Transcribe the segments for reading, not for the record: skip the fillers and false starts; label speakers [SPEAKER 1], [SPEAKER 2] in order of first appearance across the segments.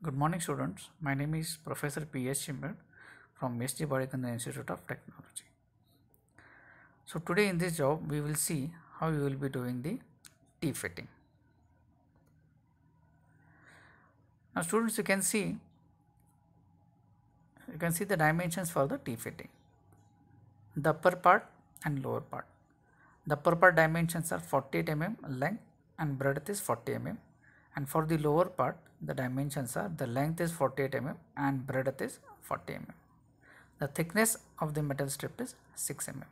[SPEAKER 1] Good morning, students. My name is Professor P.S. Chimber from S.G. Badekandar Institute of Technology. So today in this job, we will see how you will be doing the T-fitting. Now students, you can see the dimensions for the T-fitting. The upper part and lower part. The upper part dimensions are 48 mm length and breadth is 40 mm. And for the lower part, the dimensions are the length is 48 mm and breadth is 40 mm. The thickness of the metal strip is 6 mm.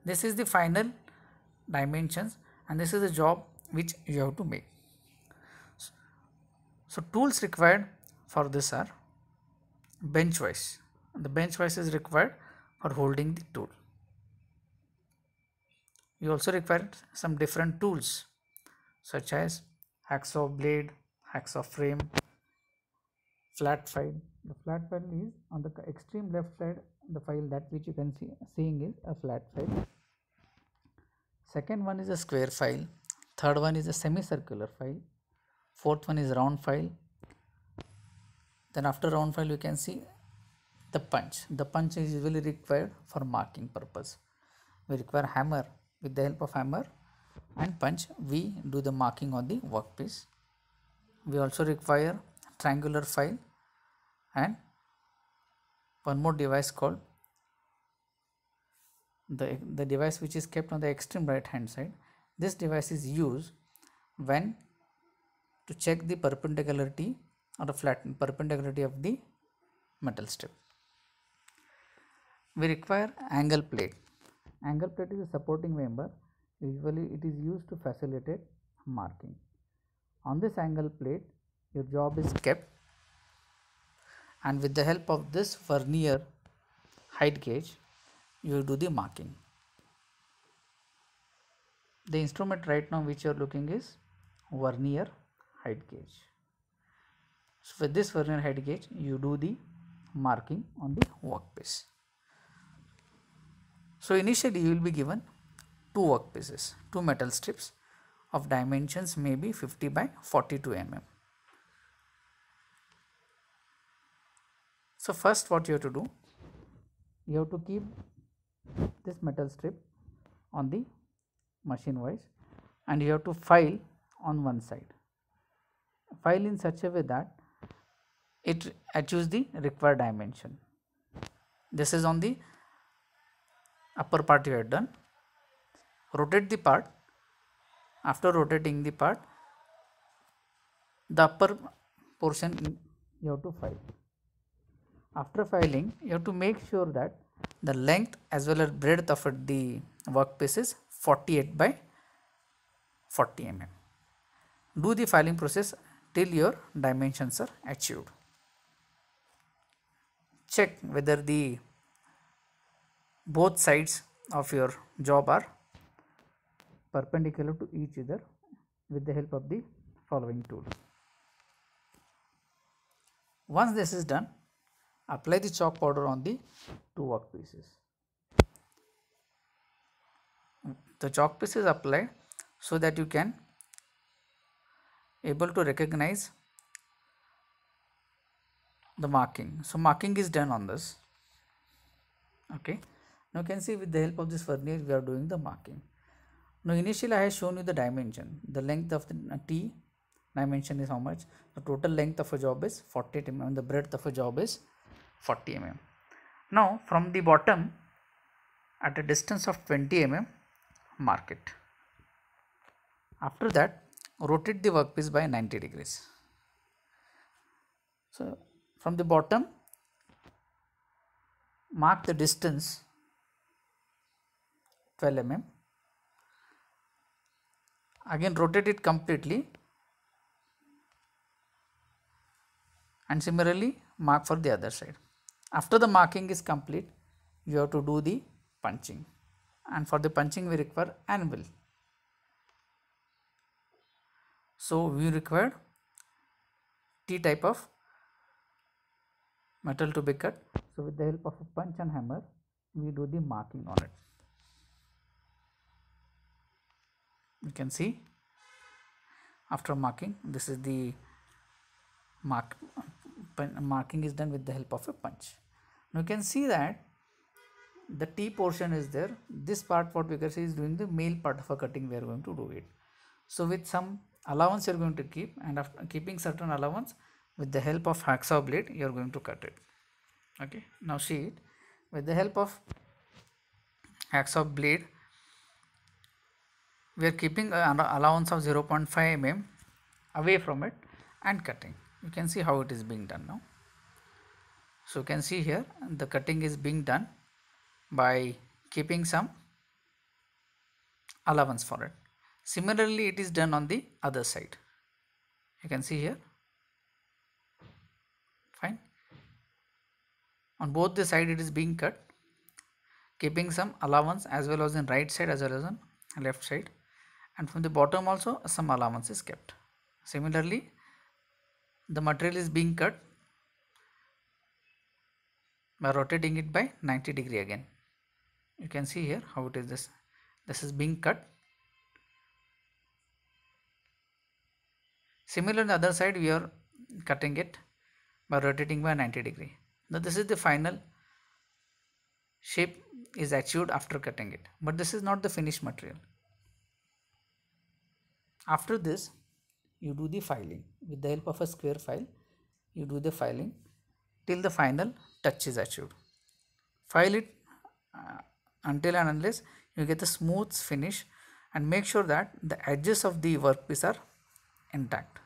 [SPEAKER 1] This is the final dimensions and this is the job which you have to make. So tools required for this are bench vise. The bench vise is required for holding the tool. You also require some different tools such as hacksaw blade, hacksaw frame, flat file. The flat file is on the extreme left side. The file that which you can seeing is a flat file. Second one is a square file. Third one is a semicircular file. Fourth one is round file. Then after round file you can see the punch. The punch is usually required for marking purpose. We require hammer. With the help of hammer and punch we do the marking on the workpiece. We also require triangular file and one more device called the device which is kept on the extreme right hand side. This device is used when to check the perpendicularity or the perpendicularity of the metal strip. We require angle plate. Angle plate is a supporting member. Usually it is used to facilitate marking. On this angle plate your job is kept and with the help of this vernier height gauge you do the marking. The instrument right now which you are looking is vernier height gauge. So with this vernier height gauge you do the marking on the workpiece. So initially you will be given two workpieces, two metal strips of dimensions maybe 50 by 42 mm. So first what you have to do, you have to keep this metal strip on the machine vise and you have to file on one side. File in such a way that it achieves the required dimension. This is on the upper part you have done. Rotate the part. After rotating the part, the upper portion you have to file. After filing, you have to make sure that the length as well as breadth of the workpiece is 48 by 40 mm. Do the filing process till your dimensions are achieved. Check whether the both sides of your job are perpendicular to each other with the help of the following tool. Once this is done, apply the chalk powder on the two workpieces. The chalk piece is applied so that you can able to recognize the marking. So marking is done on this. Okay. Now you can see with the help of this vernier we are doing the marking. Now initially I have shown you the dimension. The length of the T dimension is how much? The total length of a job is 48 mm and the breadth of a job is 40 mm. Now from the bottom at a distance of 20 mm mark it. After that rotate the workpiece by 90 degrees. So from the bottom mark the distance 12 mm. Again rotate it completely and similarly mark for the other side. After the marking is complete, you have to do the punching, and for the punching we require anvil. So we require T type of metal to be cut. So with the help of a punch and hammer we do the marking on it. You can see after marking this is the marking is done with the help of a punch. Now you can see that the T portion is there. This part what we can see is doing the male part of a cutting, we are going to do it. So with some allowance you are going to keep, and after keeping certain allowance, with the help of hacksaw blade you are going to cut it. Okay, now see it, with the help of hacksaw blade we are keeping an allowance of 0.5 mm away from it and cutting. You can see how it is being done now. So you can see here the cutting is being done by keeping some allowance for it. Similarly it is done on the other side. You can see here, fine, on both the side it is being cut, keeping some allowance as well as in right side as well as on left side, and from the bottom also some allowance is kept. Similarly the material is being cut by rotating it by 90 degree again. You can see here how it is, this is being cut. Similarly on the other side we are cutting it by rotating by 90 degree. Now this is the final shape is achieved after cutting it, but this is not the finished material. After this you do the filing with the help of a square file. You do the filing till the final touch is achieved. File it until and unless you get a smooth finish, and make sure that the edges of the workpiece are intact,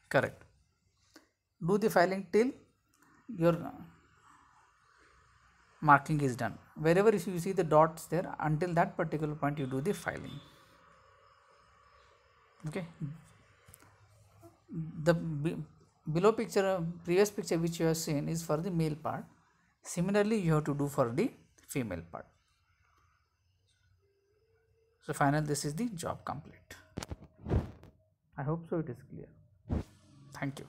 [SPEAKER 1] correct. Do the filing till your marking is done. Wherever you see the dots there, until that particular point you do the filing. Okay, the below picture, previous picture which you have seen is for the male part. Similarly you have to do for the female part. So final, this is the job complete. I hope so it is clear. Thank you.